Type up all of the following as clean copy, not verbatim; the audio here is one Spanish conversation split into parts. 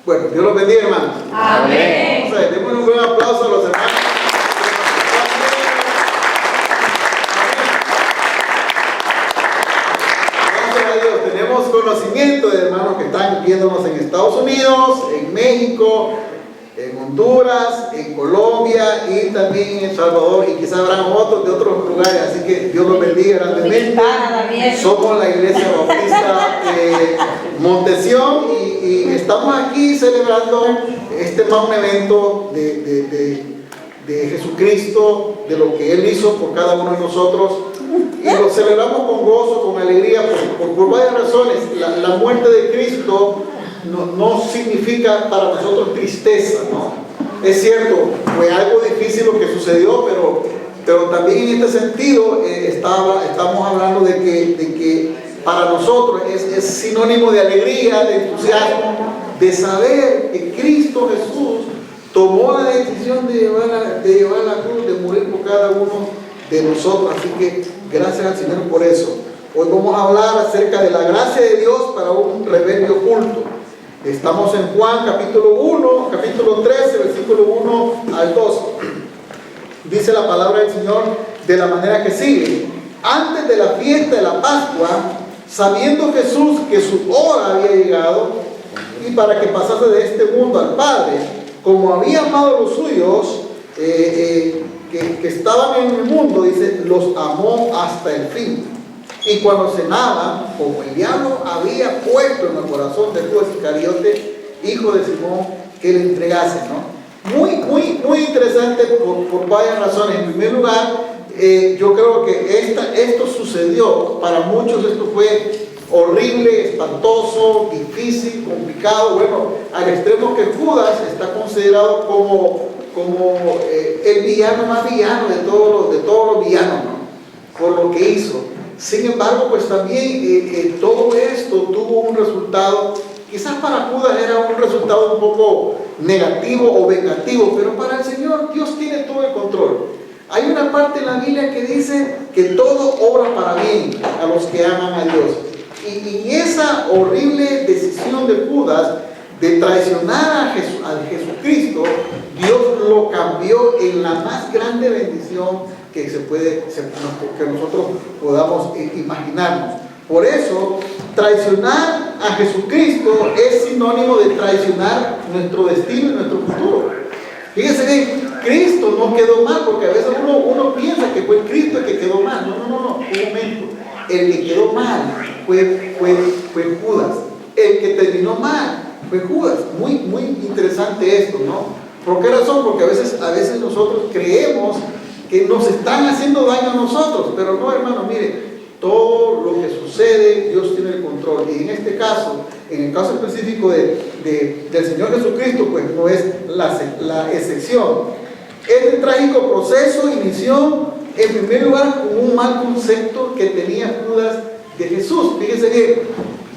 Bueno, Dios los bendiga, hermanos. Amén. O sea, démosle un buen aplauso a los hermanos. Gracias a Dios, tenemos conocimiento de hermanos que están viéndonos en Estados Unidos, en México, en Honduras, en Colombia y también en El Salvador, y quizás habrán otros de otros lugares, así que Dios los bendiga grandemente. Somos la Iglesia Bautista Montesión y estamos aquí celebrando este magno evento de Jesucristo, de lo que Él hizo por cada uno de nosotros, y lo celebramos con gozo, con alegría, por varias razones. La muerte de Cristo no significa para nosotros tristeza, ¿no? Es cierto, fue algo difícil lo que sucedió, pero también en este sentido estamos hablando de que para nosotros es sinónimo de alegría, de entusiasmo, de saber que Cristo Jesús tomó la decisión de llevar la cruz, de morir por cada uno de nosotros. Así que gracias al Señor por eso. Hoy vamos a hablar acerca de la gracia de Dios para un rebelde oculto. Estamos en Juan capítulo 13, versículo 1 al 2. Dice la palabra del Señor de la manera que sigue: antes de la fiesta de la Pascua, sabiendo Jesús que su hora había llegado, y para que pasase de este mundo al Padre, como había amado a los suyos que estaban en el mundo, dice, los amó hasta el fin. Y cuando cenaban, como el diablo había puesto en el corazón de Judas Iscariote, hijo de Simón, que le entregase, ¿no? Muy interesante por varias razones. En primer lugar, yo creo que esto sucedió, para muchos esto fue horrible, espantoso, difícil, complicado, bueno, al extremo que Judas está considerado como el villano más villano de todos los villanos, ¿no? Por lo que hizo. Sin embargo, pues también todo esto tuvo un resultado, quizás para Judas era un resultado un poco negativo o vengativo, pero para el Señor Dios tiene todo el control. Hay una parte en la Biblia que dice que todo obra para bien a los que aman a Dios. Y esa horrible decisión de Judas de traicionar a Jesucristo, Dios lo cambió en la más grande bendición que nosotros podamos imaginarnos. Por eso, traicionar a Jesucristo es sinónimo de traicionar nuestro destino y nuestro futuro. Fíjense bien, Cristo no quedó mal, porque a veces uno piensa que fue Cristo el que quedó mal. No, un momento. El que quedó mal fue Judas. El que terminó mal fue Judas. Muy interesante esto, ¿no? ¿Por qué razón? Porque a veces nosotros creemos que nos están haciendo daño a nosotros, pero no, hermano, mire, todo lo que sucede, Dios tiene el control. Y en este caso, en el caso específico del Señor Jesucristo, pues no es la excepción. Este trágico proceso inició, en primer lugar, con un mal concepto que tenía Judas de Jesús. Fíjense bien,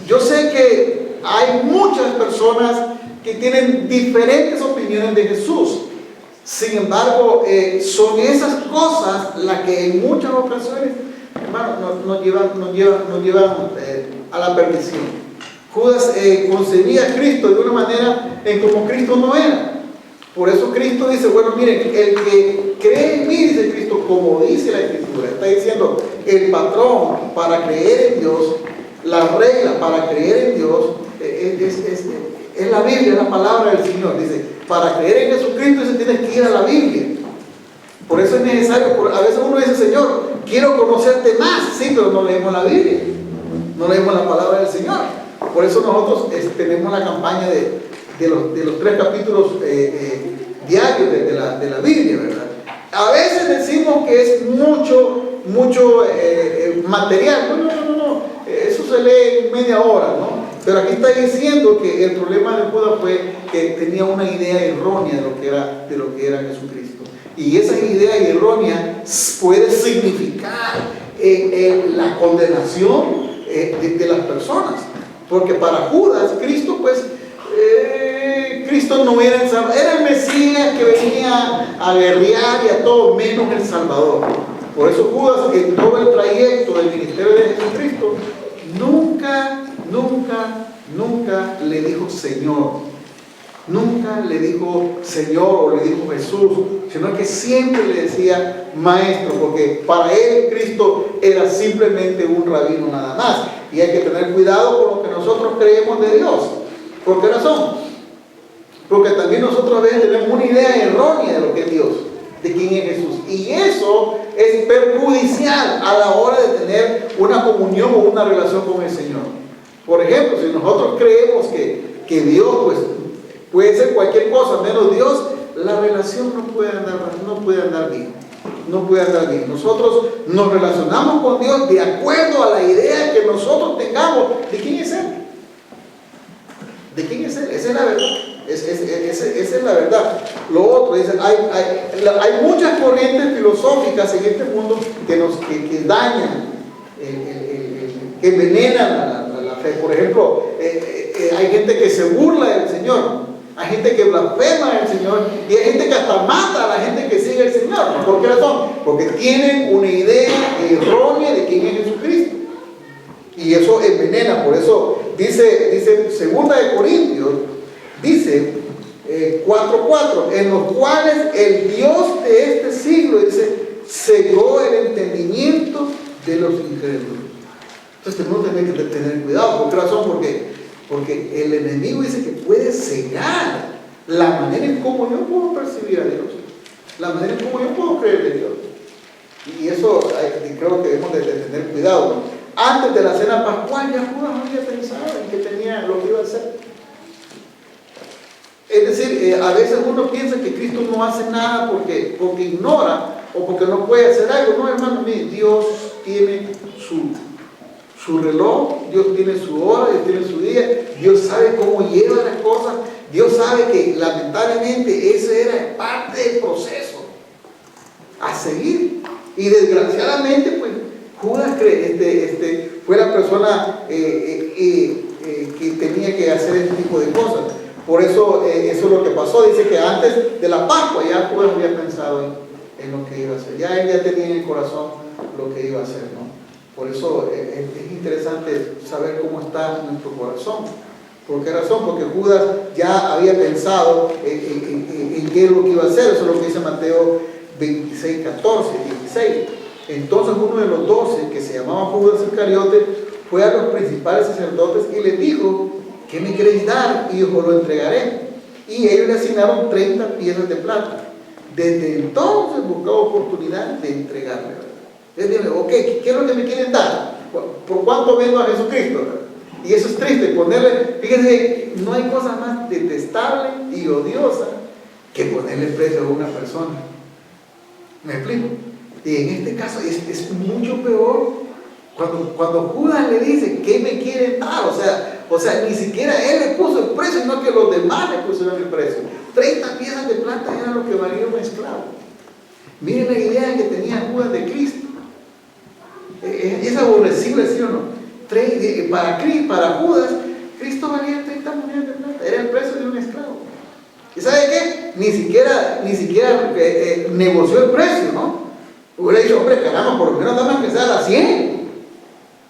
yo sé que hay muchas personas que tienen diferentes opiniones de Jesús. Sin embargo, son esas cosas las que en muchas ocasiones, hermano, nos llevan a la perdición. Judas concebía a Cristo de una manera en como Cristo no era. Por eso Cristo dice, bueno, miren, el que cree en mí, dice Cristo, como dice la Escritura, está diciendo, el patrón para creer en Dios, la regla para creer en Dios, es la Biblia, es la palabra del Señor. Dice, para creer en Jesucristo, tienes que ir a la Biblia. Por eso es necesario, a veces uno dice, Señor, quiero conocerte más, sí, pero no leemos la Biblia, no leemos la palabra del Señor. Por eso nosotros tenemos la campaña de los 3 capítulos diarios de la Biblia, ¿verdad? A veces decimos que es mucho material. No, eso se lee en media hora, ¿no? Pero aquí está diciendo que el problema de Judas fue que tenía una idea errónea de lo que era Jesucristo. Y esa idea errónea puede significar la condenación de las personas. Porque para Judas, Cristo, Cristo no era el Salvador, era el Mesías que venía a guerrear y a todo menos el Salvador. Por eso Judas, en todo el trayecto del ministerio de Jesucristo, nunca le dijo Señor. Nunca le dijo Señor o le dijo Jesús, sino que siempre le decía Maestro, porque para él Cristo era simplemente un rabino nada más. Y hay que tener cuidado con lo que nosotros creemos de Dios. ¿Por qué razón? Porque también nosotros a veces tenemos una idea errónea de lo que es Dios, de quién es Jesús. Y eso es perjudicial a la hora de tener una comunión o una relación con el Señor. Por ejemplo, si nosotros creemos que Dios pues, puede ser cualquier cosa menos Dios, la relación no puede andar bien. No puede andar bien. Nosotros nos relacionamos con Dios de acuerdo a la idea que nosotros tengamos de quién es Él. ¿De quién es Él? Esa es la verdad. Esa es la verdad. Lo otro, hay muchas corrientes filosóficas en este mundo que dañan, que envenenan la fe. Por ejemplo, hay gente que se burla del Señor, hay gente que blasfema del Señor y hay gente que hasta mata a la gente que sigue al Señor. ¿Por qué razón? Porque tienen una idea errónea de quién es Jesucristo. Y eso envenena. Por eso dice 2 de Corintios, dice 4:4, en los cuales el Dios de este siglo, dice, cegó el entendimiento de los incrédulos. Entonces tenemos que tener cuidado. ¿Por qué razón? Porque el enemigo dice que puede cegar la manera en cómo yo puedo percibir a Dios, la manera en cómo yo puedo creer en Dios. Y eso creo que debemos de tener cuidado, ¿no? Antes de la cena pascual ya Judas había pensado en que tenía lo que iba a hacer. Es decir, a veces uno piensa que Cristo no hace nada porque ignora o porque no puede hacer algo. No, hermano, mire, Dios tiene su reloj, Dios tiene su hora, Dios tiene su día, Dios sabe cómo lleva las cosas, Dios sabe que lamentablemente ese era parte del proceso a seguir. Y desgraciadamente, pues, Judas fue la persona que tenía que hacer este tipo de cosas. Por eso, eso es lo que pasó. Dice que antes de la Pascua ya Judas había pensado en lo que iba a hacer. Ya él ya tenía en el corazón lo que iba a hacer, ¿no? Por eso es interesante saber cómo está nuestro corazón. ¿Por qué razón? Porque Judas ya había pensado en qué es lo que iba a hacer. Eso es lo que dice Mateo 26, 14, 16. Entonces uno de los 12, que se llamaba Judas Iscariote, fue a los principales sacerdotes y les dijo, ¿qué me queréis dar? Y yo os lo entregaré. Y ellos le asignaron 30 piezas de plata. Desde entonces buscaba oportunidad de entregarle. Les digo, ok, ¿qué es lo que me quieren dar? ¿Por cuánto vendo a Jesucristo? Y eso es triste, ponerle, fíjense, no hay cosa más detestable y odiosa que ponerle precio a una persona. ¿Me explico? Y en este caso es mucho peor cuando Judas le dice, ¿qué me quieren dar? O sea, ni siquiera él le puso el precio, sino que los demás le pusieron el precio. 30 piezas de plata era lo que valía un esclavo. Miren la idea que tenía Judas de Cristo. Es aborrecible, ¿sí o no? Para Judas, Cristo valía 30 monedas de plata, era el precio de un esclavo. ¿Y sabe qué? Ni siquiera negoció el precio, ¿no? Hubiera dicho, hombre, caramba, por lo menos dame que sea a las 100.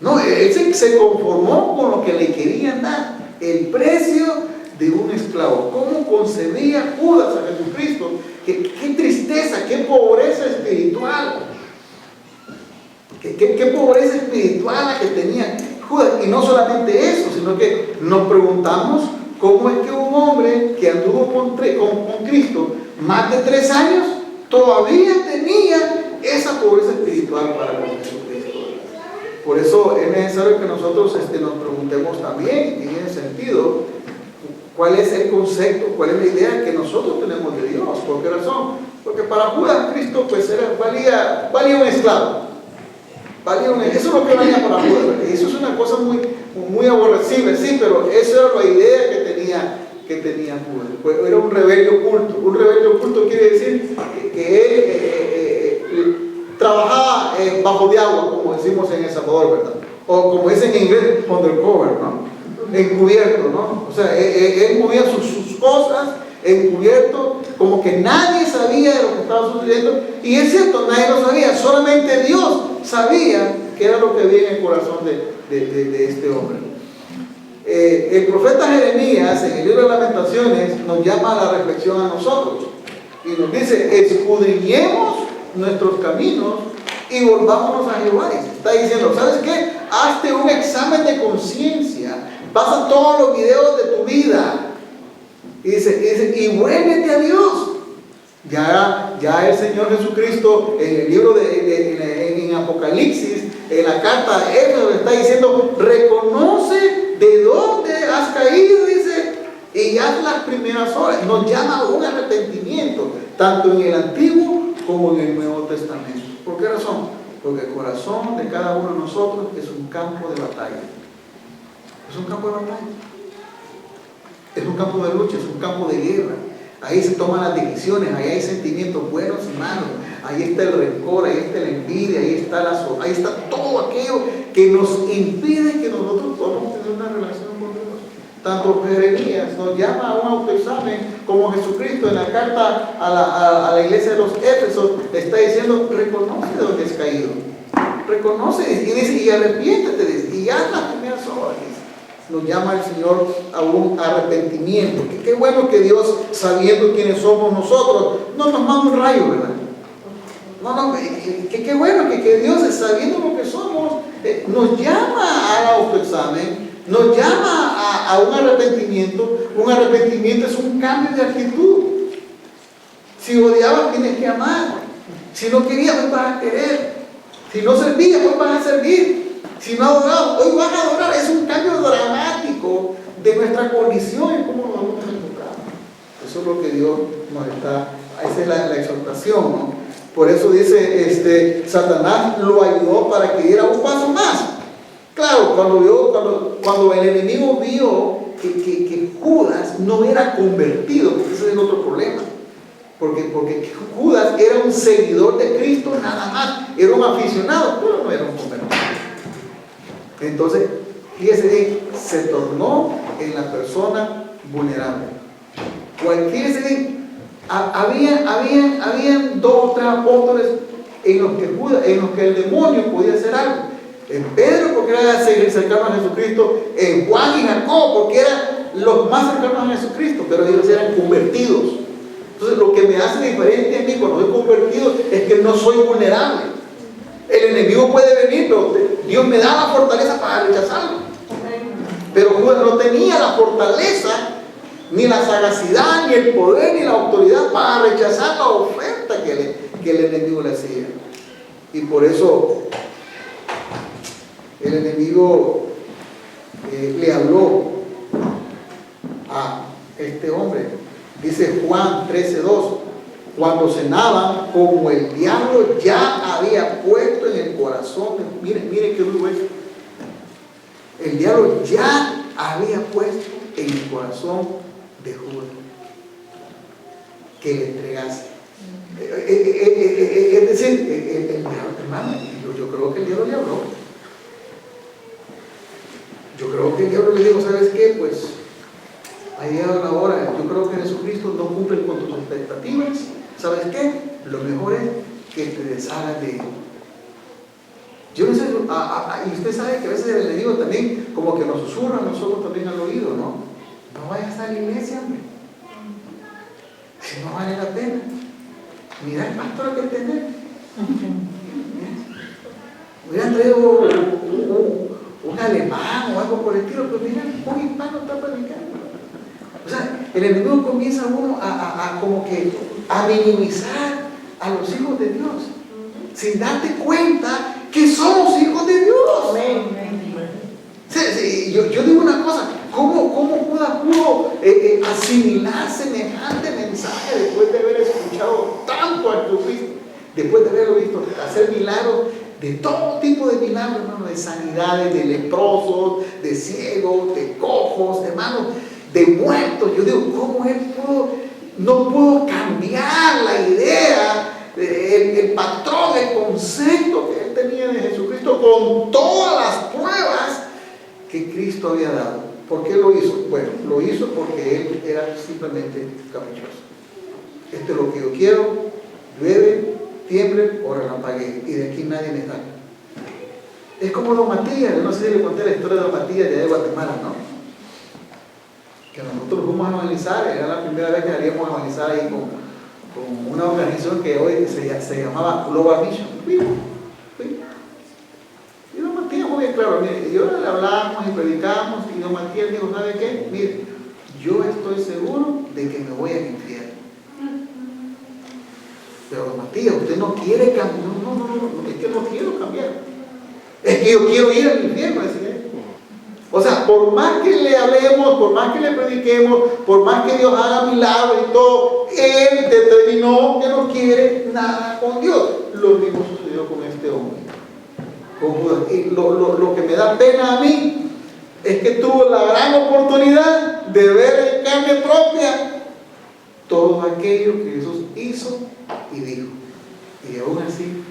No, él se conformó con lo que le querían dar, el precio de un esclavo. ¿Cómo concebía Judas a Jesucristo? Qué tristeza, qué pobreza espiritual. Qué pobreza espiritual la que tenía Judas. Y no solamente eso, sino que nos preguntamos cómo es que un hombre que anduvo con Cristo más de 3 años todavía tenía esa pobreza espiritual para con Jesucristo. Por eso es necesario que nosotros nos preguntemos también en ese sentido cuál es el concepto, cuál es la idea que nosotros tenemos de Dios. ¿Por qué razón? Porque para Judas Cristo pues valía un esclavo. Eso es lo que valía para Judas. Eso es una cosa muy aborrecible, sí, pero esa era la idea que tenía Judas. Pues era un rebelde oculto. Un rebelde oculto quiere decir que él trabajaba bajo de agua, como decimos en El Salvador, ¿verdad? O como dicen en inglés, undercover, ¿no? Encubierto, ¿no? O sea, él movía sus cosas encubierto, como que nadie sabía de lo que estaba sucediendo. Y es cierto, nadie lo sabía, solamente Dios sabía qué era lo que había en el corazón de este hombre. El profeta Jeremías, en el libro de Lamentaciones nos llama a la reflexión a nosotros y nos dice: escudriñemos nuestros caminos y volvámonos a Jehová. Está diciendo: ¿sabes qué? Hazte un examen de conciencia, pasa todos los videos de tu vida y dice, y vuélvete a Dios. Ya el Señor Jesucristo en el libro en Apocalipsis, en la carta a Éfeso, está diciendo: reconoce de dónde has caído, dice, y haz las primeras obras. Nos llama a un arrepentimiento, tanto en el Antiguo como en el Nuevo Testamento. ¿Por qué razón? Porque el corazón de cada uno de nosotros es un campo de batalla. Es un campo de batalla. Es un campo de lucha, es un campo de guerra. Ahí se toman las decisiones, ahí hay sentimientos buenos y malos, ahí está el rencor, ahí está la envidia, ahí está todo aquello que nos impide que nosotros podamos tener una relación con Dios. Tanto Jeremías nos llama a un autoexamen, como Jesucristo en la carta a la iglesia de los Éfesos está diciendo: reconoce de dónde has caído, reconoce, y dice, y arrepiéntete, dice, y haz las primeras obras. Nos llama el Señor a un arrepentimiento. Qué bueno que Dios, sabiendo quiénes somos nosotros, no nos manda un rayo, ¿verdad? Qué bueno que Dios, sabiendo lo que somos, nos llama al autoexamen, nos llama a un arrepentimiento. Un arrepentimiento es un cambio de actitud. Si odiabas, tienes que amar. Si no querías, pues vas a querer. Si no servías, pues vas a servir. Si no adorabas, hoy vas a adorar. Es un cambio dramático de nuestra condición y cómo nos vamos a enfocar. Eso es lo que Dios nos está, esa es la exhortación, ¿no? Por eso dice, Satanás lo ayudó para que diera un paso más. Claro, cuando el enemigo vio que Judas no era convertido, porque ese es el otro problema. Porque Judas era un seguidor de Cristo nada más, era un aficionado, pero no era un convertido. Entonces, fíjese, se tornó en la persona vulnerable. Fíjese, habían 2 o 3 apóstoles en los que el demonio podía hacer algo. En Pedro, porque era cercano a Jesucristo; en Juan y Jacob, porque eran los más cercanos a Jesucristo, pero ellos eran convertidos. Entonces, lo que me hace diferente a mí cuando soy convertido es que no soy vulnerable. El enemigo puede venir, pero Dios me da la fortaleza para rechazarlo. Pero Judas no tenía la fortaleza, ni la sagacidad, ni el poder, ni la autoridad para rechazar la oferta que el enemigo le hacía. Y por eso el enemigo le habló a este hombre. Dice Juan 13:2: cuando cenaban, como el diablo ya había puesto en el corazón, miren qué duro es. El diablo ya había puesto en el corazón de Judas que le entregase. Es decir, el diablo, hermano, yo creo que el diablo le habló. Yo creo que el diablo le dijo: ¿sabes qué? Pues ha llegado la hora. Yo creo que Jesucristo no cumple con tus expectativas. ¿Sabes qué? Lo mejor es que te deshagas de él. Yo no sé, y usted sabe que a veces el enemigo también como que nos susurra a nosotros también al oído, ¿no? No vayas a la iglesia, hombre. Si no vale la pena. Mira el pastor que tenés. Hubieran traído un alemán o algo por el estilo, pero mira, un hispano está predicando. O sea, el enemigo comienza uno como que a minimizar a los hijos de Dios, sin darte cuenta que somos hijos de Dios. Sí, yo digo una cosa: ¿cómo Judas pudo asimilar semejante mensaje después de haber escuchado tanto a Jesucristo, después de haberlo visto hacer milagros, de todo tipo de milagros, hermano, de sanidades, de leprosos, de ciegos, de cojos, hermano, de muertos? Yo digo, ¿cómo él no pudo cambiar la idea, el patrón, el concepto que él tenía de Jesucristo con todas las pruebas que Cristo había dado? ¿Por qué lo hizo? Bueno, lo hizo porque él era simplemente caprichoso. Esto es lo que yo quiero: llueve, tiemble o relampaguee, y de aquí nadie me saca. Es como Don Matías. Yo no sé si le conté la historia de Don Matías de Guatemala, ¿no? que nosotros fuimos a evangelizar. Era la primera vez que salíamos a evangelizar ahí con una organización que hoy se llamaba Global Mission. Fui. Y don Matías muy bien claro, mire, y ahora le hablábamos y predicábamos, y don Matías dijo, ¿sabe qué? Mire, yo estoy seguro de que me voy al infierno. Pero don Matías, usted no quiere cambiar. No, es que no quiero cambiar. Es que yo quiero ir al infierno, decía él. O sea, por más que le hablemos, por más que le prediquemos, por más que Dios haga milagros y todo, él determinó que no quiere nada con Dios. Lo mismo sucedió con este hombre, con Judas. Y lo que me da pena a mí es que tuvo la gran oportunidad de ver en carne propia todo aquello que Jesús hizo y dijo. Y aún así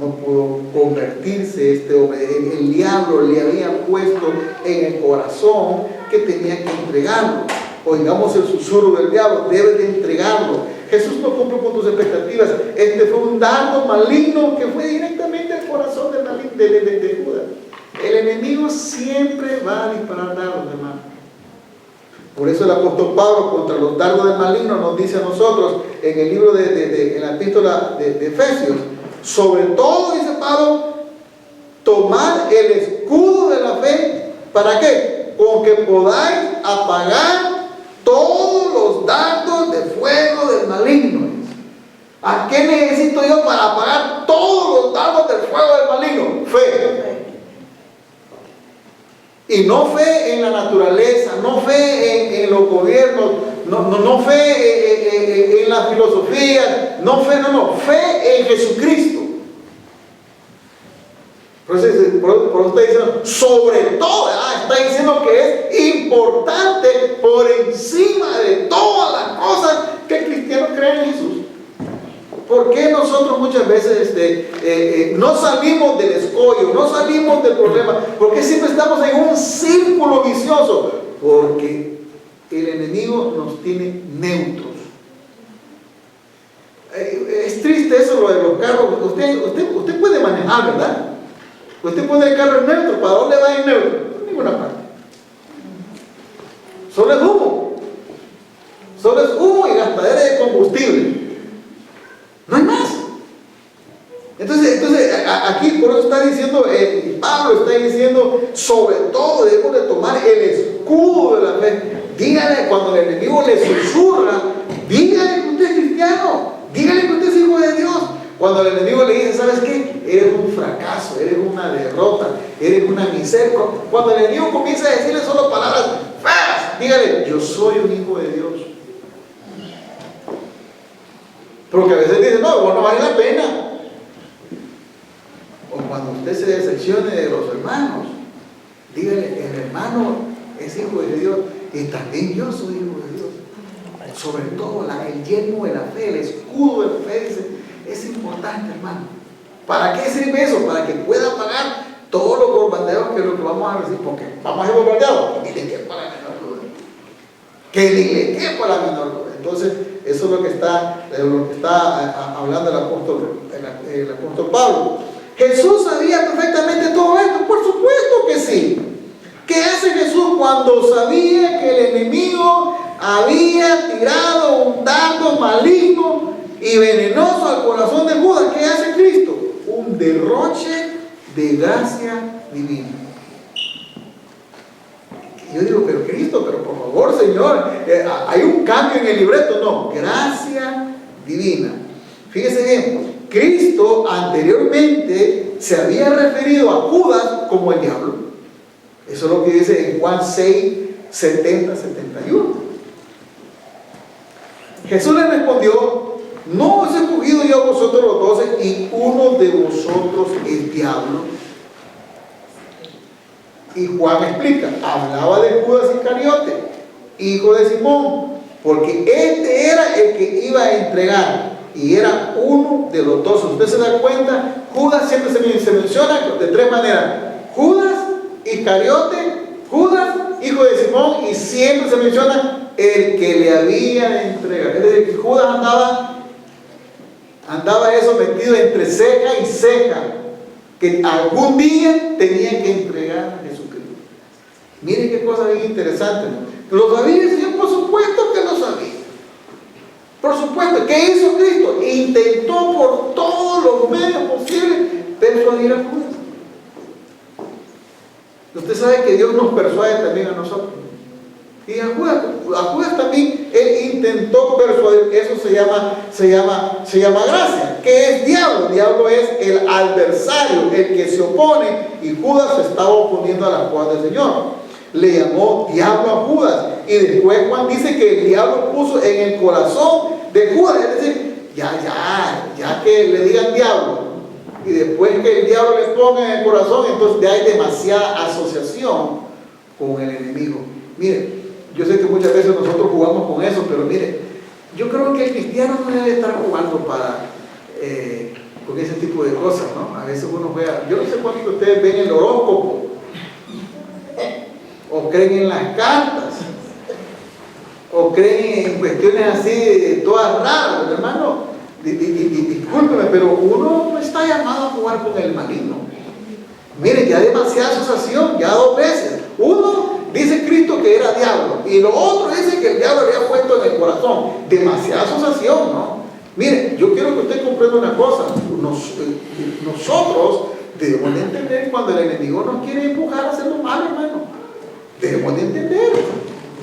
no pudo convertirse este hombre. El diablo le había puesto en el corazón que tenía que entregarlo. Oigamos el susurro del diablo, debes de entregarlo. Jesús no cumplió con tus expectativas. Este fue un dardo maligno que fue directamente al corazón de Judas. El enemigo siempre va a disparar dardos, hermano. Por eso el apóstol Pablo, contra los dardos del maligno, nos dice a nosotros en el libro en la epístola de Efesios, sobre todo, dice Pablo, tomad el escudo de la fe. ¿Para qué? Con que podáis apagar todos los dardos de fuego del maligno. ¿A qué necesito yo para apagar todos los dardos del fuego del maligno? Fe. Y no fe en la naturaleza, no fe en los gobiernos, no fe en la filosofía, fe en Jesucristo. Por eso está diciendo, sobre todo, está diciendo que es importante por encima de todas las cosas que el cristiano cree en Jesús. ¿Por qué nosotros muchas veces no salimos del escollo, no salimos del problema? ¿Por qué siempre estamos en un círculo vicioso? Porque el enemigo nos tiene neutros. Es triste eso, lo de los carros. Usted puede manejar, ¿verdad? Usted pone el carro en neutro. ¿Para dónde va en neutro? A ninguna parte. Solo es humo. Solo es humo y gastadera de combustible. No hay más. Entonces aquí por eso está diciendo, Pablo está diciendo, sobre todo debemos de tomar el escudo de la fe. Dígale, cuando el enemigo le susurra, dígale que usted es cristiano, dígale que usted es hijo de Dios. Cuando el enemigo le dice, ¿sabes qué? Eres un fracaso, eres una derrota, eres una miseria. Cuando el enemigo comienza a decirle solo palabras feas, dígale, yo soy un hijo de Dios. Porque a veces dice, no vale la pena. O cuando usted se decepcione de los hermanos, dígale, el hermano es hijo de Dios y también yo soy hijo de Dios. Sobre todo el yelmo de la fe, el escudo de la fe, dice, es importante, hermano. ¿Para qué sirve eso? Para que pueda pagar todos los bombardeos que vamos a recibir. Porque vamos a ser bombardeados. Que le quepa la menor duda. Que le quepa la menor duda. Entonces, eso es lo que está hablando el apóstol Pablo. ¿Jesús sabía perfectamente todo esto? Por supuesto que sí. ¿Qué hace Jesús cuando sabía que el enemigo había tirado un dardo maligno y venenoso al corazón de Judas? ¿Qué hace Cristo? Un derroche de gracia divina. Yo digo, pero Cristo, pero por favor, Señor, hay un cambio en el libreto. No, gracia divina. Fíjese bien, Cristo anteriormente se había referido a Judas como el diablo. Eso es lo que dice en Juan 6, 70, 71. Jesús le respondió, no os he escogido yo a vosotros los 12 y uno de vosotros es diablo. Y Juan explica, hablaba de Judas Iscariote, hijo de Simón, porque este era el que iba a entregar y era uno de los 12. Usted se da cuenta, Judas siempre se menciona de tres maneras: Judas Iscariote, Judas hijo de Simón, y siempre se menciona el que le había de entregar. Es decir, que Judas andaba eso metido entre ceja y ceja, que algún día tenía que entregar a Jesucristo. Miren qué cosa bien interesante, ¿no? ¿Lo sabía el Señor? Por supuesto que lo sabía. Por supuesto. ¿Qué hizo Cristo? Intentó por todos los medios posibles persuadir a Judas. Usted sabe que Dios nos persuade también a nosotros. Y a Judas también él intentó persuadir. Eso se llama gracia. ¿Qué es diablo? Diablo es el adversario, el que se opone, y Judas se estaba oponiendo a las cosas del Señor. Le llamó diablo a Judas, y después Juan dice que el diablo puso en el corazón de Judas, es decir, ya que le digan diablo, y después que el diablo le ponga en el corazón, entonces ya hay demasiada asociación con el enemigo. Mire, yo sé que muchas veces nosotros jugamos con eso, pero mire, yo creo que el cristiano no debe estar jugando con ese tipo de cosas, ¿no? A veces uno vea, yo no sé cuánto ustedes ven el horóscopo, o creen en las cartas, o creen en cuestiones así todas raras, hermano. Discúlpeme, pero uno no está llamado a jugar con el maligno. Miren, ya demasiada asociación, ya 2 veces. Uno dice Cristo que era diablo, y lo otro dice que el diablo había puesto en el corazón. Demasiada asociación, ¿no? Miren, yo quiero que usted comprenda una cosa. Nosotros debemos de entender cuando el enemigo nos quiere empujar a hacer lo malo, hermano. Debemos de entender.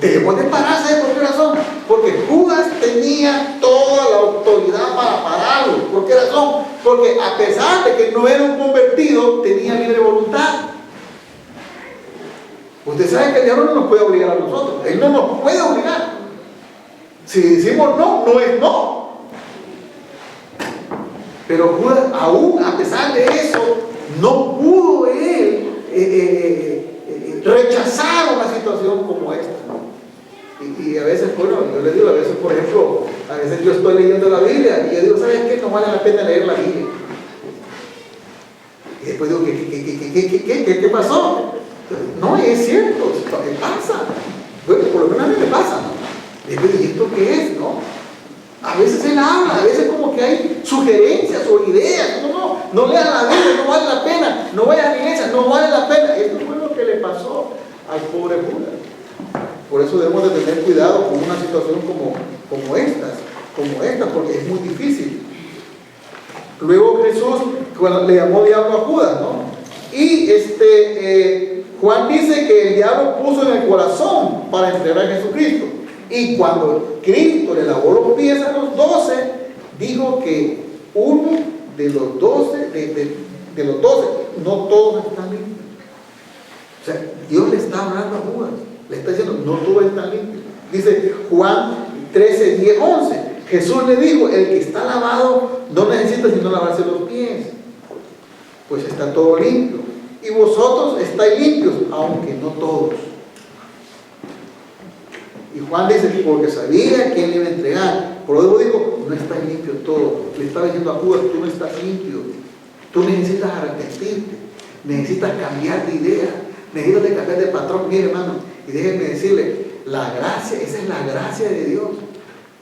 Debemos de pararse. ¿Por qué razón? Porque Judas tenía toda la autoridad para pararlo. ¿Por qué razón? Porque a pesar de que no era un convertido, tenía libre voluntad. Usted sabe que el diablo no nos puede obligar a nosotros. Él no nos puede obligar. Si decimos no, no es no. Pero Judas, aún a pesar de eso, no pudo él rechazar una situación como esta. Y a veces, bueno, yo les digo, a veces, por ejemplo, a veces yo estoy leyendo la Biblia y yo digo, ¿sabes qué? No vale la pena leer la Biblia. Y después digo, ¿qué pasó? No, es cierto, ¿qué pasa? Bueno, por lo menos a mí me pasa, ¿no? Y después digo, ¿y esto qué es, no? A veces él habla, a veces como que hay sugerencias o ideas. No lean la Biblia, no vale la pena. No vayan a la iglesia, no vale la pena. Esto fue lo que le pasó al pobre Judas. Por eso debemos de tener cuidado con una situación como esta, porque es muy difícil. Luego Jesús le llamó diablo a Judas, ¿no? Y Juan dice que el diablo puso en el corazón para entregar a Jesucristo. Y cuando Cristo le lavó los pies a los 12, dijo que uno de los 12, no todos están limpios. O sea, Dios le está hablando a Judas. Le está diciendo, no todos están limpios. Dice Juan 13, 10, 11. Jesús le dijo, el que está lavado no necesita sino lavarse los pies, pues está todo limpio. Y vosotros estáis limpios, aunque no todos. Y Juan dice, porque sabía que él iba a entregar. Por eso digo, no estás limpio todo. Le estaba diciendo a Judas, tú no estás limpio. Tú necesitas arrepentirte. Necesitas cambiar de idea. Necesitas cambiar de patrón. Mire, hermano, y déjenme decirle, la gracia, esa es la gracia de Dios.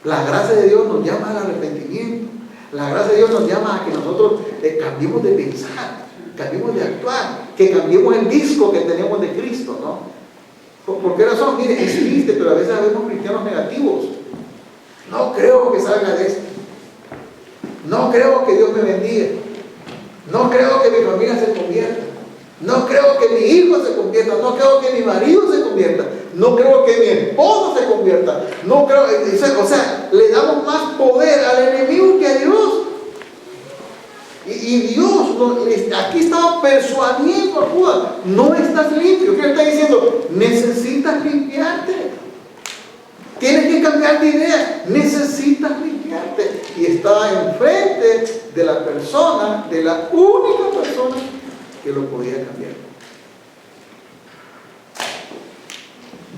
La gracia de Dios nos llama al arrepentimiento. La gracia de Dios nos llama a que nosotros cambiemos de pensar, cambiemos de actuar, que cambiemos el disco que tenemos de Cristo, ¿no? ¿Por qué razón? Mire, es triste, pero a veces vemos cristianos negativos. No creo que salga de esto. No creo que Dios me bendiga. No creo que mi familia se convierta. No creo que mi hijo se convierta. No creo que mi marido se convierta. No creo que mi esposo se convierta. No creo, o sea, le damos más poder al enemigo que a Dios. Y Dios aquí estaba persuadiendo a Judas, no estás limpio. ¿Qué le está diciendo? Necesitas limpiarte. Tienes que cambiar de idea. Necesitas limpiarte. Y estaba enfrente de la persona, de la única persona que lo podía cambiar.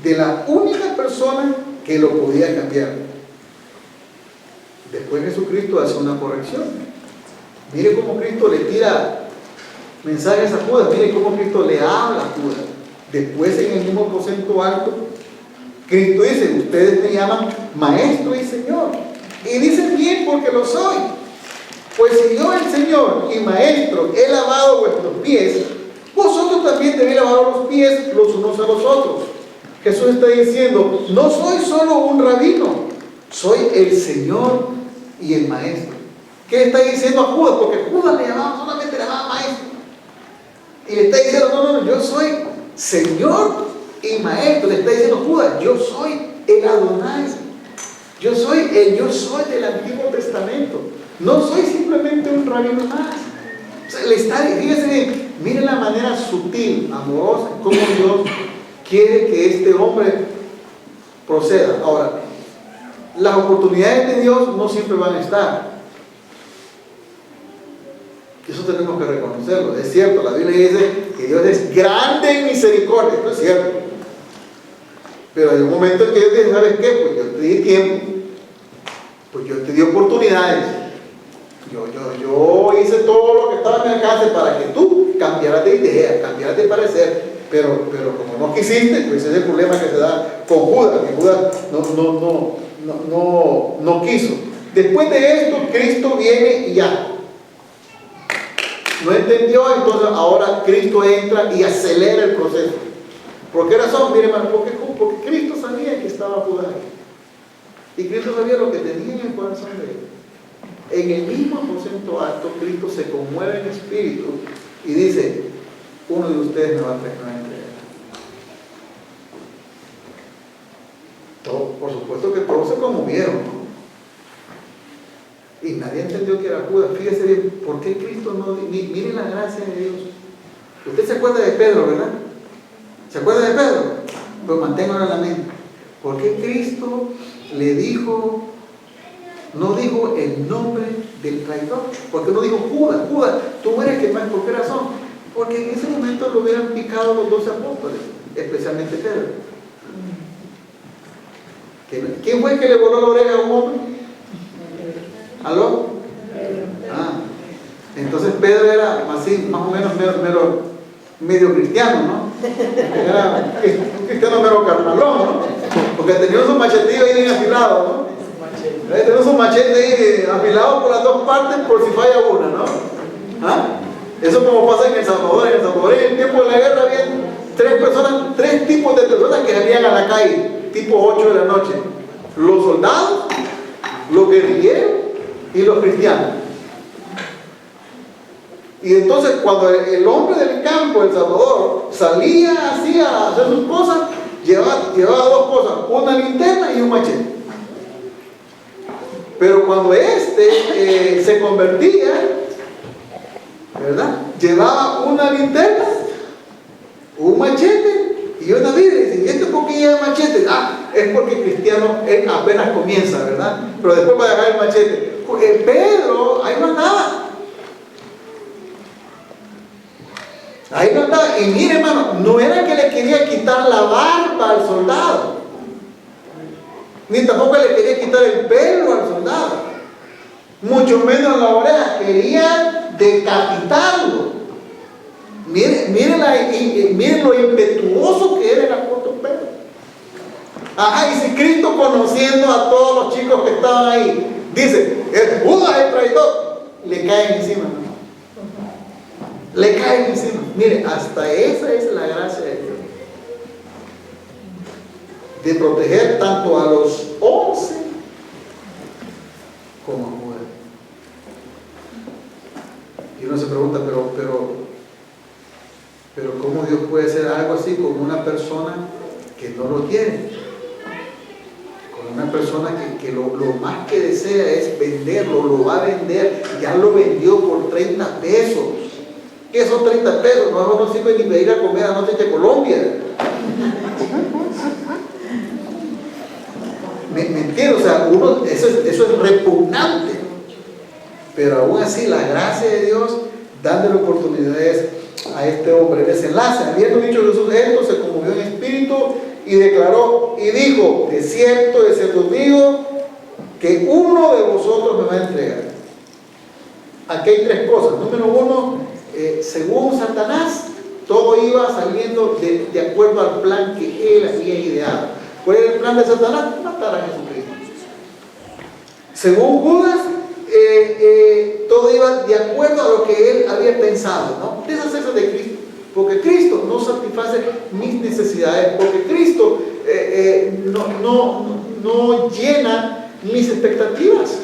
De la única persona que lo podía cambiar. Después Jesucristo hace una corrección. Mire cómo Cristo le tira mensajes a Judas. Mire cómo Cristo le habla a Judas. Después, en el mismo aposento alto, Cristo dice, ustedes me llaman maestro y Señor. Y dicen bien porque lo soy. Pues si yo, el Señor y Maestro, he lavado vuestros pies, vosotros vosotros también debéis lavar los pies los unos a los otros. Jesús está diciendo, no soy solo un rabino, soy el Señor y el Maestro. ¿Qué le está diciendo a Judas? Porque Judas solamente le llamaba Maestro. Y le está diciendo, no, yo soy Señor y Maestro. Le está diciendo Judas, yo soy el Adonai. Yo soy del Antiguo Testamento. No soy simplemente un rabino más. O sea, le está, fíjense bien, miren la manera sutil, amorosa, como Dios quiere que este hombre proceda. Ahora, las oportunidades de Dios no siempre van a estar. Eso tenemos que reconocerlo. Es cierto, la Biblia dice que Dios es grande en misericordia. Esto es cierto. Pero hay un momento en que Dios dice, ¿sabes qué? Pues yo te di tiempo. Pues yo te di oportunidades. Yo hice todo lo que estaba en mi alcance para que tú cambiaras de idea, cambiaras de parecer. Pero como no quisiste, pues ese es el problema que se da con Judas. Que Judas no quiso. Después de esto, Cristo viene y ya. No entendió, entonces ahora Cristo entra y acelera el proceso. ¿Por qué razón? Mire, hermano, porque Cristo sabía que estaba Judas ahí. Y Cristo sabía lo que tenía en el corazón de él. En el mismo aposento alto, Cristo se conmueve en espíritu y dice, uno de ustedes me va a entregar. Por supuesto que todos se conmovieron, ¿no? Y nadie entendió que era Judas. Fíjese bien, ¿por qué Cristo no? Miren la gracia de Dios. Usted se acuerda de Pedro, ¿verdad? ¿Se acuerda de Pedro? Pues manténgalo en la mente. ¿Por qué Cristo le dijo, no dijo el nombre del traidor? ¿Por qué no dijo Judas? Judas, tú eres que más. ¿Por qué razón? Porque en ese momento lo hubieran picado los 12 apóstoles, especialmente Pedro. ¿Quién fue el que le voló la oreja a un hombre? ¿Aló? Entonces Pedro era así, más o menos medio cristiano, ¿no? Era un cristiano mero carnalón, ¿no? Porque tenía su machetillo ahí bien afilado, ¿no? Tenía su machete ahí afilado por las dos partes por si falla una, ¿no? Eso como pasa en El Salvador. En El Salvador, en el tiempo de la guerra, había tres tipos de personas que salían a la calle, tipo 8 de la noche: los soldados, los guerrilleros y los cristianos. Y entonces cuando el hombre del campo, El Salvador, salía así a hacer sus cosas, llevaba dos cosas, una linterna y un machete. Pero cuando se convertía, ¿verdad?, llevaba una linterna, un machete y una Biblia. Y ¿esto por qué lleva machete? Es porque el cristiano apenas comienza, ¿verdad? Pero después va a dejar el machete. Pedro, ahí no andaba. Ahí no andaba. Y mire, hermano, no era que le quería quitar la barba al soldado, ni tampoco le quería quitar el pelo al soldado, mucho menos la oreja. Quería decapitarlo. Miren lo impetuoso que era el apóstol Pedro. Y si Cristo, conociendo a todos los chicos que estaban ahí, dice, el Judas es traidor, le caen encima, ¿no? Le caen encima. Mire, hasta esa es la gracia de Dios, de proteger tanto a los 11 como a Judas. Y uno se pregunta, pero ¿cómo Dios puede hacer algo así con una persona que no lo tiene? Con una persona que lo más que desea es venderlo, lo va a vender, ya lo vendió por 30 pesos. ¿Qué son 30 pesos? No sirve ni para ir a comer anoche de Colombia. ¿Me entiendes? O sea, eso es repugnante. Pero aún así, la gracia de Dios, dándole oportunidades a este hombre. Desenlace: habiendo dicho Jesús esto, se conmovió en espíritu y declaró y dijo, de cierto os digo, que uno de vosotros me va a entregar. Aquí hay tres cosas. Número uno, según Satanás, todo iba saliendo de acuerdo al plan que él había ideado. ¿Cuál era el plan de Satanás? Matar a Jesucristo. Según Judas, todo iba de acuerdo a lo que él había pensado, ¿no? Deshacerse de Cristo. porque Cristo no satisface mis necesidades, porque Cristo no llena mis expectativas.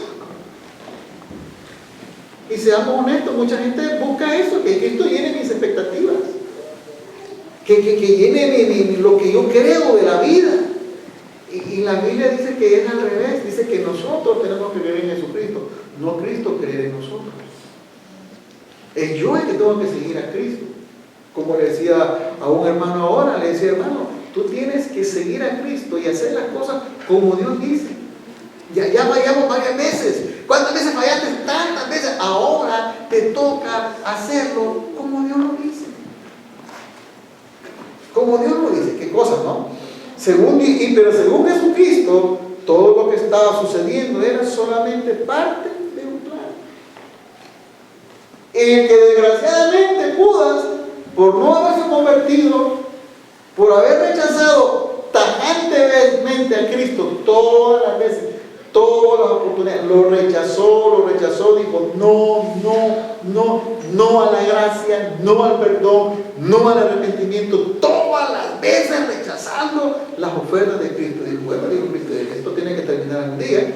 Y seamos honestos, mucha gente busca eso, que Cristo llene mis expectativas, que llene lo que yo creo de la vida. Y la Biblia dice que es al revés, dice que nosotros tenemos que creer en Jesucristo, no Cristo creer en nosotros. Es yo el que tengo que seguir a Cristo. Como le decía a un hermano ahora, le decía, hermano, tú tienes que seguir a Cristo y hacer las cosas como Dios dice. Ya fallamos varias veces. ¿Cuántas veces fallaste? Tantas veces. Ahora te toca hacerlo como Dios lo dice. Como Dios lo dice. ¿Qué cosa, no? Pero según Jesucristo, todo lo que estaba sucediendo era solamente parte de un plan. En que desgraciadamente Judas, por no haberse convertido, por haber rechazado tajantemente a Cristo todas las veces, todas las oportunidades, lo rechazó, dijo no a la gracia, no al perdón, no al arrepentimiento, todas las veces rechazando las ofertas de Cristo. Dijo, bueno, esto tiene que terminar un día.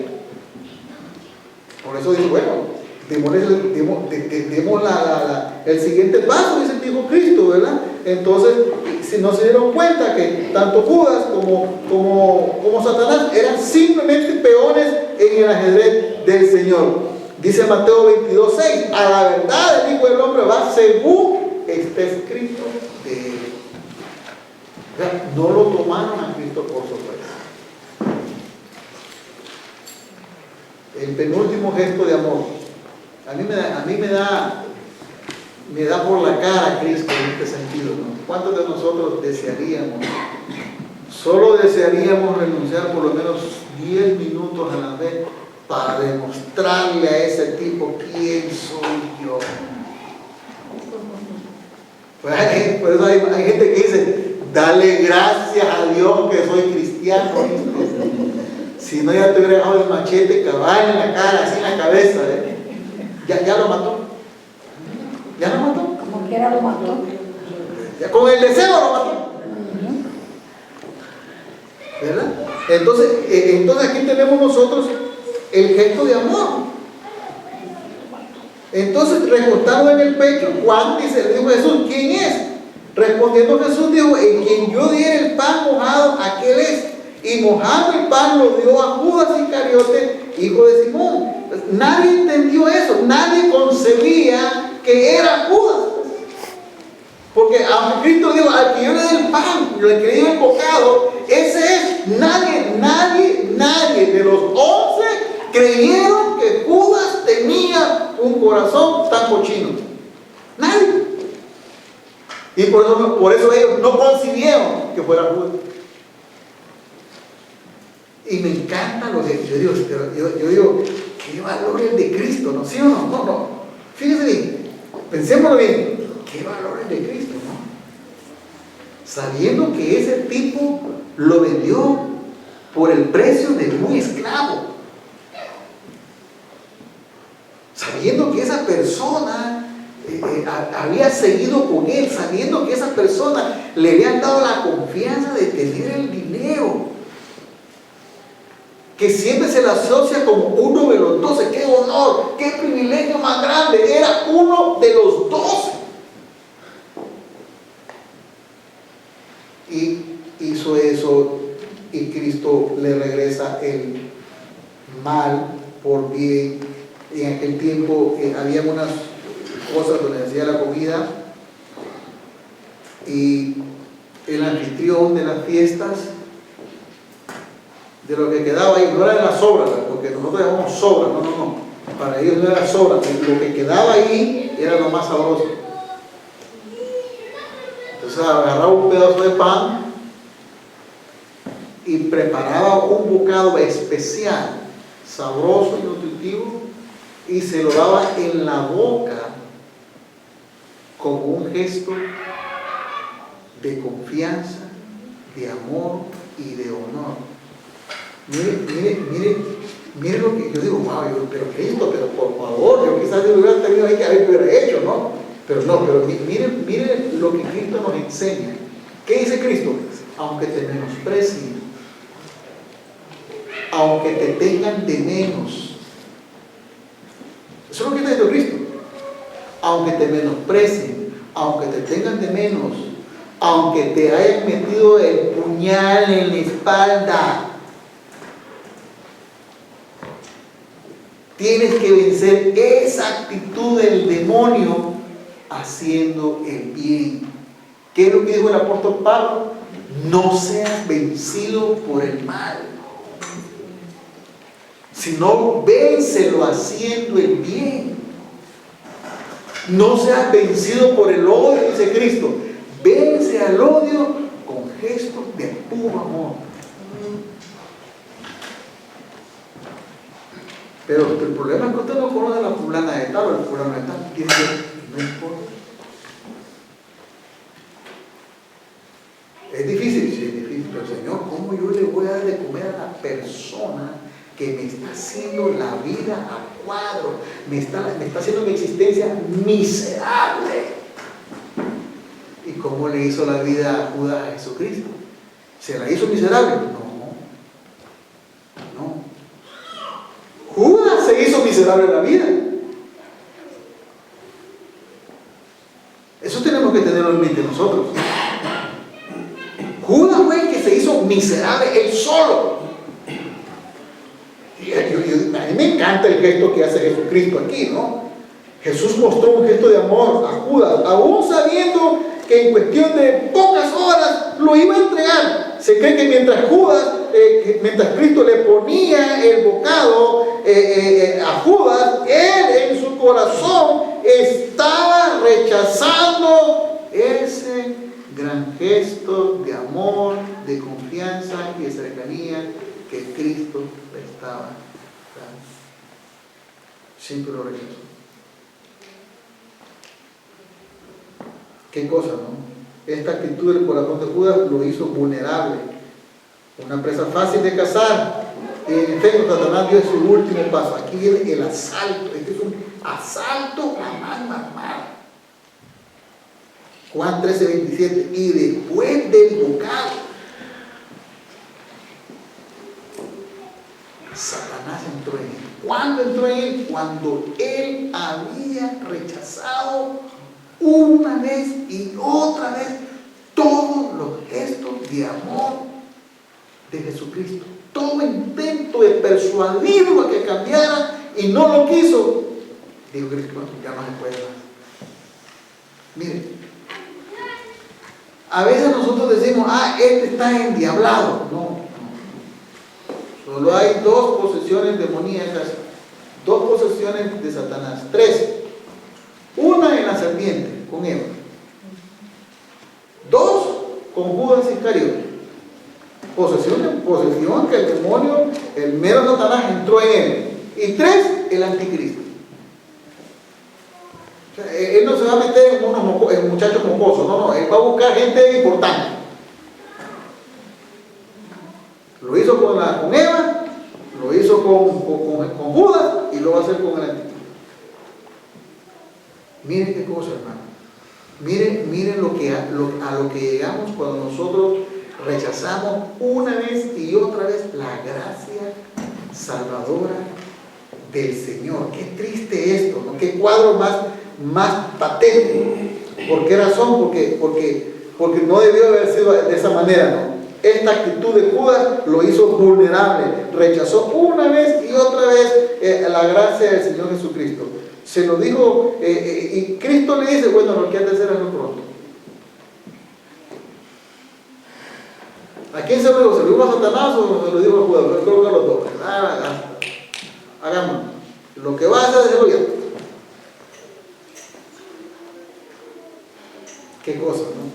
Por eso dijo, bueno, demos el siguiente paso, dijo Cristo, ¿verdad? Entonces, si no se dieron cuenta que tanto Judas como Satanás eran simplemente peones en el ajedrez del Señor. Dice Mateo 22:6, a la verdad el Hijo del Hombre va según está escrito de él. O sea, no lo tomaron a Cristo por sorpresa. El penúltimo gesto de amor. A mí me da por la cara Cristo en este sentido, ¿no? ¿Cuántos de nosotros solo desearíamos renunciar por lo menos 10 minutos a la vez para demostrarle a ese tipo quién soy yo? Por eso hay gente que dice, dale gracias a Dios que soy cristiano, ¿viste? Si no, ya te hubiera dejado el machete cabal en la cara, así en la cabeza, ¿eh? Ya lo mató. Ya lo mató. Como quiera lo mató. Ya con el deseo lo mató. ¿Verdad? Entonces aquí tenemos nosotros el gesto de amor. Entonces, recostado en el pecho, Juan le dijo a Jesús, ¿quién es? Respondiendo Jesús dijo, en quien yo diera el pan mojado, aquel es. Y mojando el pan lo dio a Judas Iscariote, hijo de Simón. Nadie entendió eso, nadie concebía que era Judas. Porque aunque Cristo dijo, al que yo le dé el pan, al que le dé el bocado, ese es. Nadie de los 11 creyeron que Judas tenía un corazón tan cochino. Nadie. Y por eso ellos no concibieron que fuera Judas. Y me encanta lo que yo digo, qué valor el de Cristo, ¿no? ¿Sí o no? No. Fíjense bien, pensémoslo bien, qué valor el de Cristo, ¿no? Sabiendo que ese tipo lo vendió por el precio de un esclavo. Sabiendo que esa persona había seguido con él, sabiendo que esa persona le habían dado la confianza de tener el dinero, que siempre se le asocia como uno de los 12. ¡Qué honor! ¡Qué privilegio más grande! Era uno de los 12. Y hizo eso, y Cristo le regresa el mal por bien. En aquel tiempo había unas cosas donde hacía la comida, y el anfitrión de las fiestas, de lo que quedaba ahí, no era de las sobras, porque nosotros llamamos sobra, no, para ellos no era sobra, lo que quedaba ahí era lo más sabroso. Entonces agarraba un pedazo de pan y preparaba un bocado especial, sabroso y nutritivo, y se lo daba en la boca como un gesto de confianza, de amor y de honor. Mire lo que yo digo, wow, pero Cristo, pero por favor, yo quizás yo hubiera tenido ahí que haber hecho, ¿no? Pero mire lo que Cristo nos enseña. ¿Qué dice Cristo? Aunque te menosprecien, aunque te tengan de menos. Eso es lo que está diciendo Cristo. Aunque te menosprecien, aunque te tengan de menos, aunque te hayan metido el puñal en la espalda, tienes que vencer esa actitud del demonio haciendo el bien. ¿Qué es lo que dijo el apóstol Pablo? No seas vencido por el mal, sino vénselo haciendo el bien. No seas vencido por el odio, dice Cristo. Vence al odio con gestos de puro amor. Pero el problema es que usted no conoce a la fulana de tal o el fulano de tal. No importa. Es difícil, sí, es difícil, pero Señor, ¿cómo yo le voy a dar de comer a la persona que me está haciendo la vida a cuadro? Me está haciendo mi existencia miserable. ¿Y cómo le hizo la vida a Judas a Jesucristo? ¿Se la hizo miserable? No. Judas se hizo miserable en la vida. Eso tenemos que tenerlo en mente nosotros. Judas fue el que se hizo miserable él solo. A mí me encanta el gesto que hace Jesucristo aquí, ¿no? Jesús mostró un gesto de amor a Judas, aún sabiendo que en cuestión de pocas horas lo iba a entregar. Se cree que mientras Cristo le ponía el bocado a Judas, él en su corazón estaba rechazando ese gran gesto de amor, de confianza y de cercanía que Cristo le estaba dando. Siempre lo rechazó. ¿Qué cosa, no? Esta actitud del corazón de Judas lo hizo vulnerable. Una presa fácil de cazar. Y en efecto, Satanás dio su último paso. Aquí viene el asalto. Este es un asalto a mano armada. Juan 13:27. Y después del bocado, Satanás entró en él. ¿Cuándo entró en él? Cuando él había rechazado una vez y otra vez todos los gestos de amor de Jesucristo. Todo intento de persuadirlo a que cambiara y no lo quiso. Digo, Cristo, ya no se puede más. Miren, a veces nosotros decimos, este está endiablado. No. Solo hay 2 posesiones demoníacas, 2 posesiones de Satanás, 3. Una en la serpiente, con Eva. 2, con Judas Iscariote. Posesión que el demonio, el mero Satanás entró en él. Y 3, el anticristo. O sea, él no se va a meter en muchachos mocosos, no, él va a buscar gente importante. Lo hizo con Eva, lo hizo con Judas y lo va a hacer con el anticristo. Miren qué cosa, hermano. Miren a lo que llegamos cuando nosotros rechazamos una vez y otra vez la gracia salvadora del Señor. Qué triste esto, ¿no? Qué cuadro más patético. ¿Por qué razón? Porque no debió haber sido de esa manera, ¿no? Esta actitud de Judas lo hizo vulnerable. Rechazó una vez y otra vez la gracia del Señor Jesucristo. Se lo dijo, y Cristo le dice, bueno, lo que has de hacer es lo pronto. ¿A quién se lo dijo? ¿Se lo dijo a Satanás o se lo dijo a Judas? Yo creo que a los 2. Hagamos. Lo que vas a hacer, déjelo ya. ¿Qué cosa, no?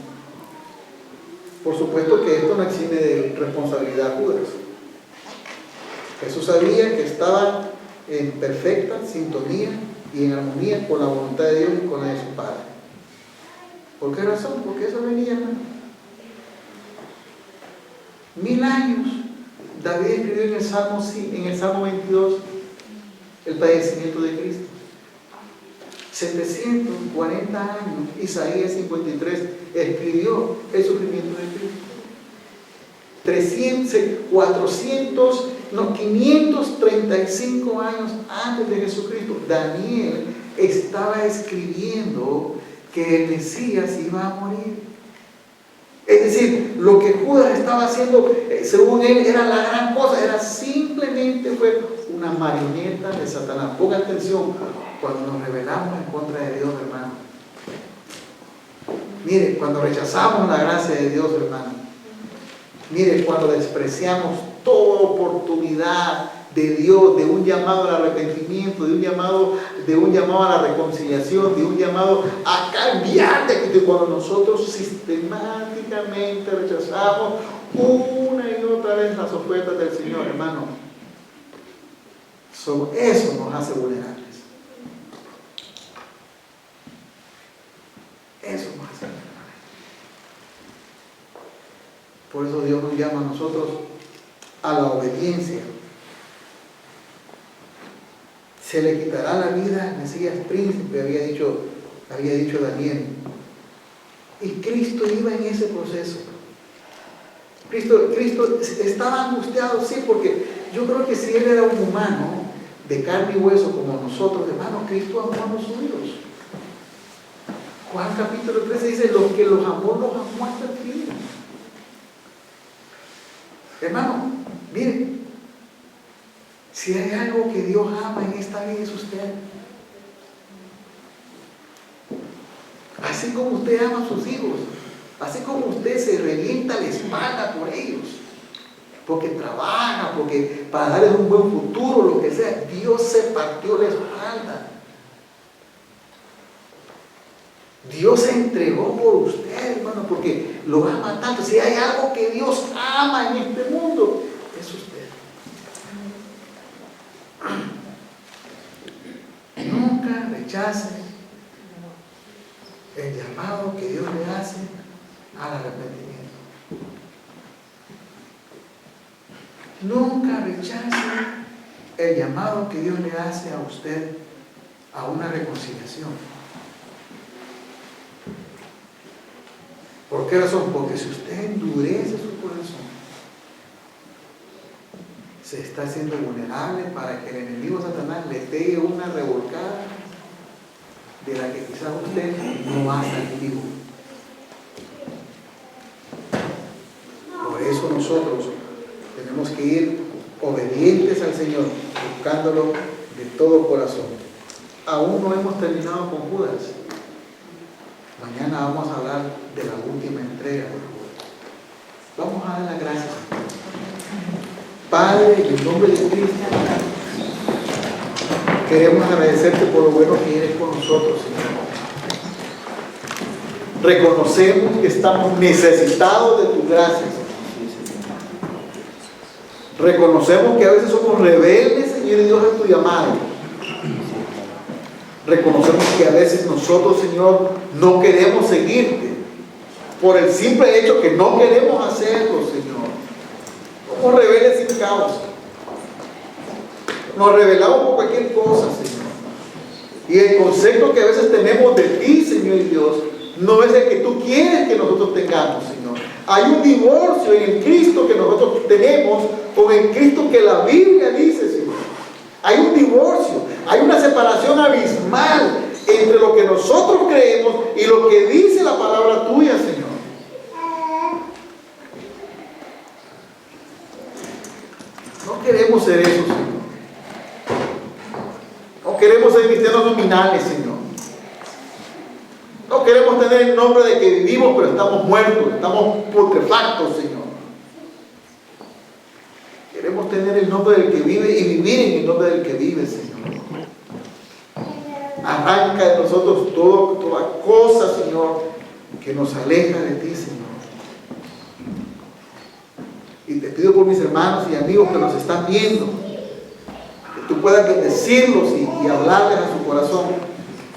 Por supuesto que esto no exime de responsabilidad a Judas. Jesús sabía que estaba en perfecta sintonía y en armonía con la voluntad de Dios y con la de su Padre. ¿Por qué razón? Porque eso venía, hermano. 1000 años. David escribió en el Salmo 22 el padecimiento de Cristo. 740 años, Isaías 53 escribió el sufrimiento de Cristo. 535 años antes de Jesucristo, Daniel estaba escribiendo que el Mesías iba a morir. Es decir, lo que Judas estaba haciendo, según él, era la gran cosa, fue una marioneta de Satanás. Ponga atención cuando nos rebelamos en contra de Dios, hermano. Mire, cuando rechazamos la gracia de Dios, hermano. Mire, cuando despreciamos toda oportunidad de Dios, de un llamado al arrepentimiento, de un llamado a la reconciliación, de un llamado a cambiar de actitud, cuando nosotros sistemáticamente rechazamos una y otra vez las ofertas del Señor, hermano, eso nos hace vulnerables. Eso nos hace vulnerables. Por eso Dios nos llama a nosotros a la obediencia. Se le quitará la vida al Mesías príncipe, había dicho Daniel. Y Cristo iba en ese proceso. Cristo estaba angustiado, sí, porque yo creo que si Él era un humano de carne y hueso como nosotros, hermanos, Cristo amó a los suyos. Juan capítulo 13 dice, los que los amó hasta el fin. Hermano, mire, si hay algo que Dios ama en esta vida es usted. Así como usted ama a sus hijos, así como usted se revienta la espalda por ellos, porque trabaja, porque para darles un buen futuro, lo que sea, Dios se partió la espalda. Dios se entregó por usted, hermano, porque lo ama tanto. Si hay algo que Dios ama en este mundo, es usted. Nunca rechace el llamado que Dios le hace al arrepentimiento. Nunca rechace el llamado que Dios le hace a usted a una reconciliación. ¿Por qué razón? Porque si usted endurece su corazón, se está haciendo vulnerable para que el enemigo Satanás le pegue una revolcada de la que quizás usted no ha sentido. Por eso nosotros tenemos que ir obedientes al Señor, buscándolo de todo corazón. Aún no hemos terminado con Judas. Mañana vamos a hablar de la última entrega de Judas. Vamos a dar las gracias. Padre, en el nombre de Cristo, queremos agradecerte por lo bueno que eres con nosotros, Señor. Reconocemos que estamos necesitados de tu gracia. Reconocemos que a veces somos rebeldes, Señor Dios, en tu llamado. Reconocemos que a veces nosotros, Señor, no queremos seguirte por el simple hecho que no queremos hacerlo, Señor. Somos rebeldes sin causa. Nos rebelamos por cualquier cosa, Señor. Y el concepto que a veces tenemos de ti, Señor Dios, no es el que tú quieres que nosotros tengamos, Señor. Hay un divorcio en el Cristo que nosotros tenemos con el Cristo que la Biblia dice, Señor. Hay un divorcio, hay una separación abismal entre lo que nosotros creemos y lo que dice la palabra tuya, Señor. No queremos ser eso, Señor. No queremos ser cristianos nominales, Señor. No queremos tener el nombre de que vivimos, pero estamos muertos, estamos putrefactos, Señor. Queremos tener el nombre del que vive y vivir en el nombre del que vive, Señor. Arranca de nosotros toda cosa, Señor, que nos aleja de ti, Señor. Y te pido por mis hermanos y amigos que nos están viendo, que tú puedas bendecirlos y hablarles a su corazón.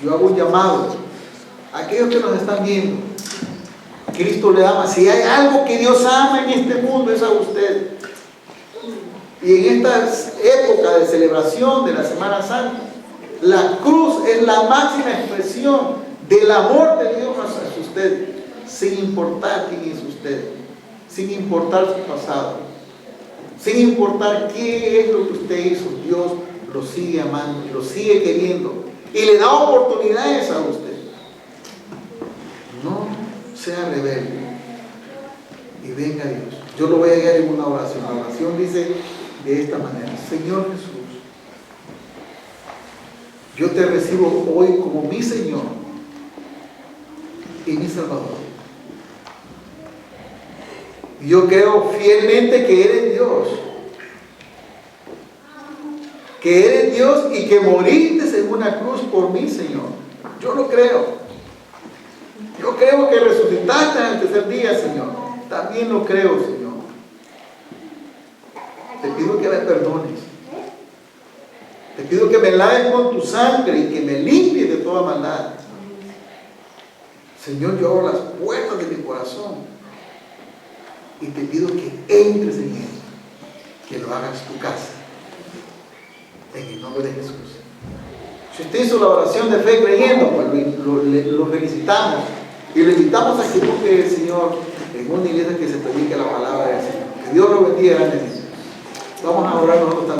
Yo hago un llamado a aquellos que nos están viendo. Cristo le ama. Si hay algo que Dios ama en este mundo, es a usted. Y en esta época de celebración de la Semana Santa, La cruz es la máxima expresión del amor de Dios hacia usted, sin importar quién es usted, sin importar su pasado, sin importar qué es lo que usted hizo. Dios lo sigue amando y lo sigue queriendo y le da oportunidades a usted. No sea rebelde y venga a Dios. Yo lo voy a guiar en una oración. La oración dice de esta manera: Señor Jesús, yo te recibo hoy como mi Señor y mi Salvador. Y yo creo fielmente que eres Dios. Que eres Dios y que moriste en una cruz por mí, Señor. Yo lo creo. Yo creo que resucitaste en el tercer día, Señor. También lo creo, Señor. Te pido que me perdones. Te pido que me laves con tu sangre y que me limpies de toda maldad. Señor, yo abro las puertas de mi corazón y te pido que entres en él, que lo hagas tu casa. En el nombre de Jesús. Si usted hizo la oración de fe creyendo, pues lo felicitamos y lo invitamos a que busque el Señor en una iglesia que se predique la palabra del Señor. Que Dios lo bendiga grandemente. Vamos a orar nosotros también.